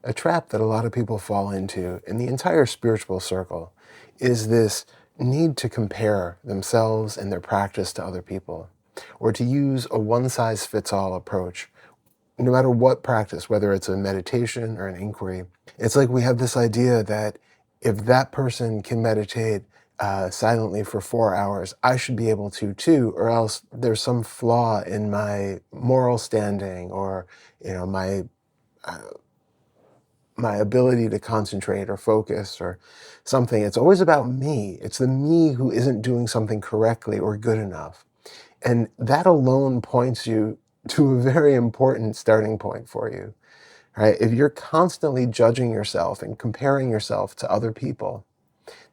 A trap that a lot of people fall into in the entire spiritual circle is this need to compare themselves and their practice to other people, or to use a one-size-fits-all approach, no matter what practice, whether it's a meditation or an inquiry. It's like we have this idea that if that person can meditate silently for 4 hours, I should be able to too, or else there's some flaw in my moral standing, or my uh, my ability to concentrate or focus or something. It's always about me. It's the me who isn't doing something correctly or good enough. And that alone points you to a very important starting point for you, right? If you're constantly judging yourself and comparing yourself to other people,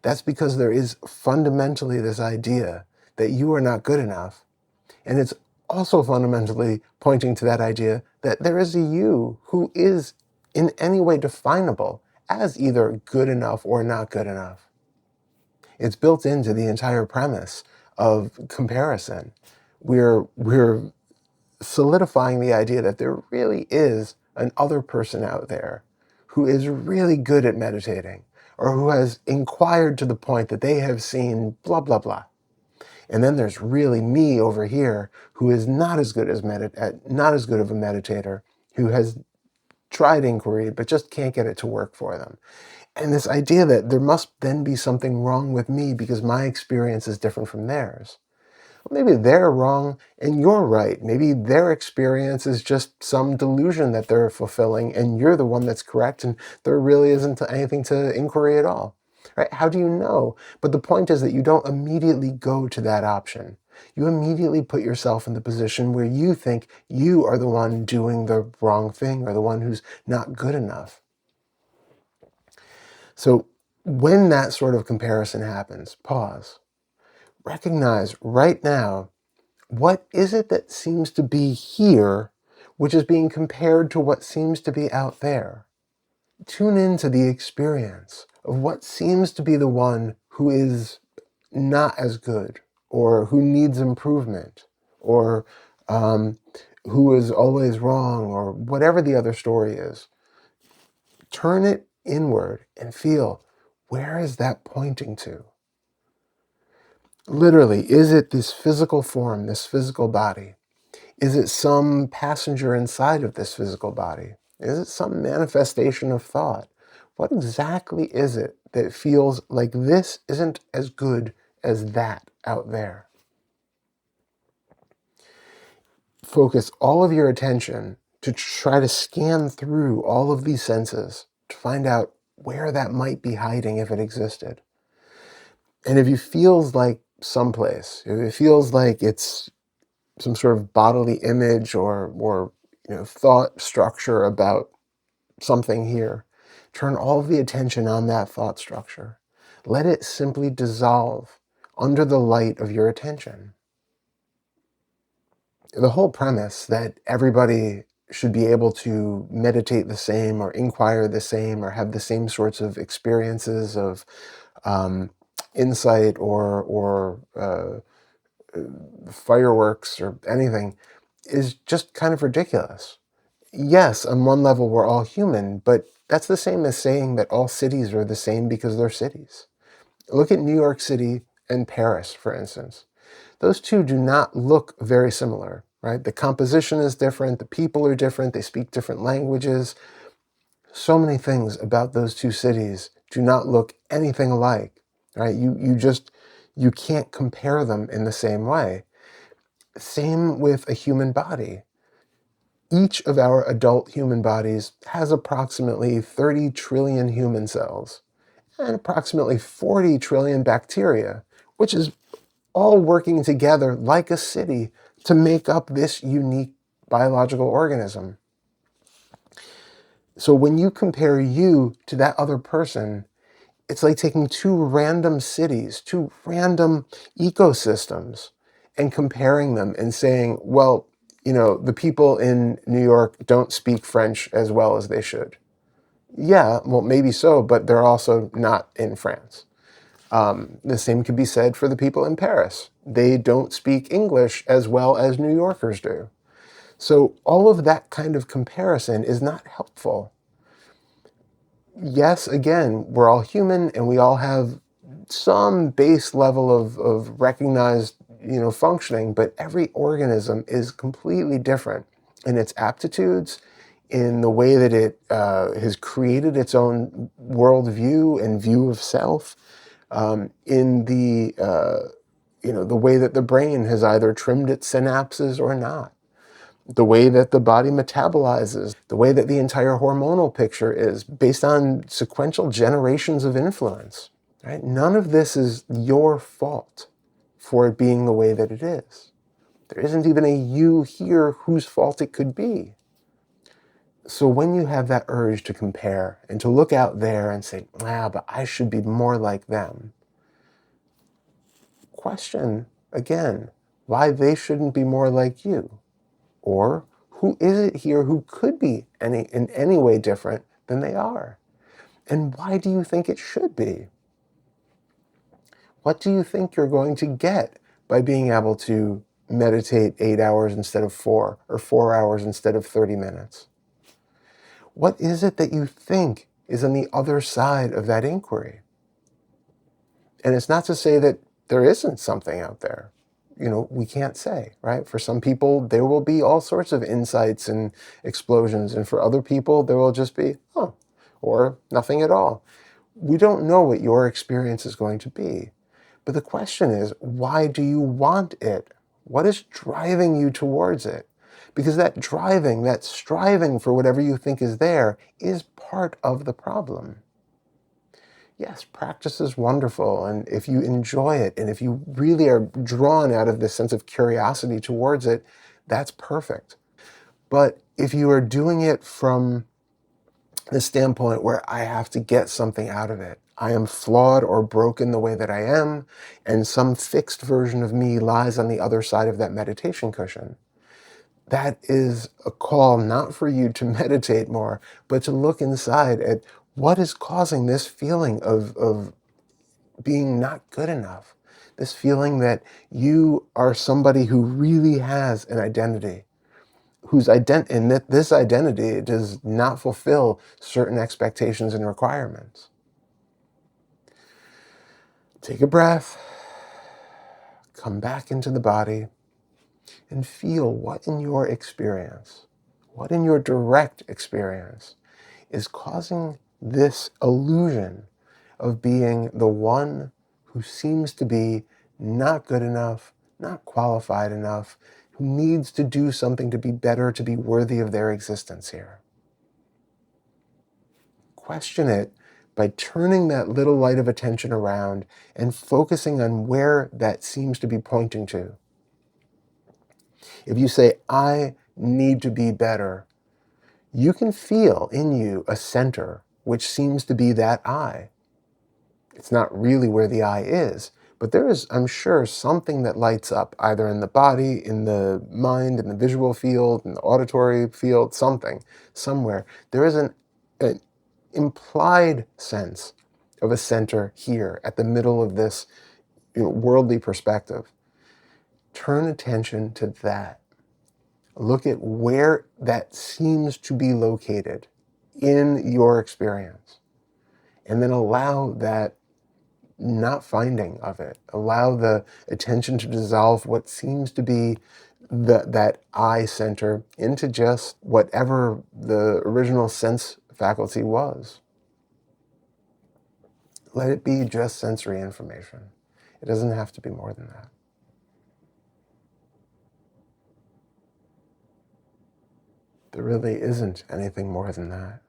that's because there is fundamentally this idea that you are not good enough. And it's also fundamentally pointing to that idea that there is a you who is in any way definable as either good enough or not good enough. It's built into the entire premise of comparison. We're solidifying the idea that there really is an other person out there who is really good at meditating, or who has inquired to the point that they have seen blah, blah, blah. And then there's really me over here who is not as good not as good of a meditator, who has tried inquiry but just can't get it to work for them. And this idea that there must then be something wrong with me because my experience is different from theirs. Well, maybe they're wrong and you're right. Maybe their experience is just some delusion that they're fulfilling and you're the one that's correct, and there really isn't anything to inquiry at all. Right? How do you know? But the point is that you don't immediately go to that option. You immediately put yourself in the position where you think you are the one doing the wrong thing, or the one who's not good enough. So when that sort of comparison happens, pause. Recognize right now, what is it that seems to be here, which is being compared to what seems to be out there? Tune into the experience of what seems to be the one who is not as good, or who needs improvement, or who is always wrong, or whatever the other story is. Turn it inward and feel, where is that pointing to? Literally, is it this physical form, this physical body? Is it some passenger inside of this physical body? Is it some manifestation of thought? What exactly is it that feels like this isn't as good as that out there? Focus all of your attention to try to scan through all of these senses to find out where that might be hiding if it existed. And if it feels like someplace, if it feels like it's some sort of bodily image, or thought structure about something here, turn all of the attention on that thought structure. Let it simply dissolve under the light of your attention. The whole premise that everybody should be able to meditate the same, or inquire the same, or have the same sorts of experiences of insight, or fireworks or anything, is just kind of ridiculous. Yes, on one level, we're all human, but that's the same as saying that all cities are the same because they're cities. Look at New York City and Paris, for instance. Those two do not look very similar, right? The composition is different, the people are different, they speak different languages. So many things about those two cities do not look anything alike, right? You can't compare them in the same way. Same with a human body. Each of our adult human bodies has approximately 30 trillion human cells and approximately 40 trillion bacteria, which is all working together like a city to make up this unique biological organism. So when you compare you to that other person, it's like taking two random cities, two random ecosystems, and comparing them and saying, well, the people in New York don't speak French as well as they should. Yeah, well, maybe so, but they're also not in France. The same could be said for the people in Paris. They don't speak English as well as New Yorkers do. So all of that kind of comparison is not helpful. yes, again, we're all human and we all have some base level of recognized, functioning, but every organism is completely different in its aptitudes, in the way that it has created its own worldview and view of self, in the way that the brain has either trimmed its synapses or not, the way that the body metabolizes, the way that the entire hormonal picture is based on sequential generations of influence. Right? None of this is your fault for it being the way that it is. There isn't even a you here whose fault it could be. So when you have that urge to compare and to look out there and say, but I should be more like them, question again why they shouldn't be more like you. Or who is it here who could be in any way different than they are? And why do you think it should be? What do you think you're going to get by being able to meditate 8 hours instead of 4, or 4 hours instead of 30 minutes? What is it that you think is on the other side of that inquiry? And it's not to say that there isn't something out there. We can't say, right? For some people, there will be all sorts of insights and explosions. And for other people, there will just be, or nothing at all. We don't know what your experience is going to be. But the question is, why do you want it? What is driving you towards it? Because that driving, that striving for whatever you think is there, is part of the problem. Yes, practice is wonderful, and if you enjoy it, and if you really are drawn out of this sense of curiosity towards it, that's perfect. But if you are doing it from the standpoint where I have to get something out of it, I am flawed or broken the way that I am, and some fixed version of me lies on the other side of that meditation cushion, that is a call not for you to meditate more, but to look inside at what is causing this feeling of being not good enough. This feeling that you are somebody who really has an identity, and that this identity does not fulfill certain expectations and requirements. Take a breath, come back into the body, and feel what in your experience, what in your direct experience, is causing this illusion of being the one who seems to be not good enough, not qualified enough, who needs to do something to be better, to be worthy of their existence here. Question it by turning that little light of attention around and focusing on where that seems to be pointing to. If you say, I need to be better, you can feel in you a center which seems to be that I. It's not really where the I is, but there is, I'm sure, something that lights up, either in the body, in the mind, in the visual field, in the auditory field, somewhere. There is an implied sense of a center here at the middle of this worldly perspective. Turn attention to that. Look at where that seems to be located in your experience, and then allow that not finding of it. Allow the attention to dissolve what seems to be that I center into just whatever the original sense faculty was. Let it be just sensory information. It doesn't have to be more than that. There really isn't anything more than that.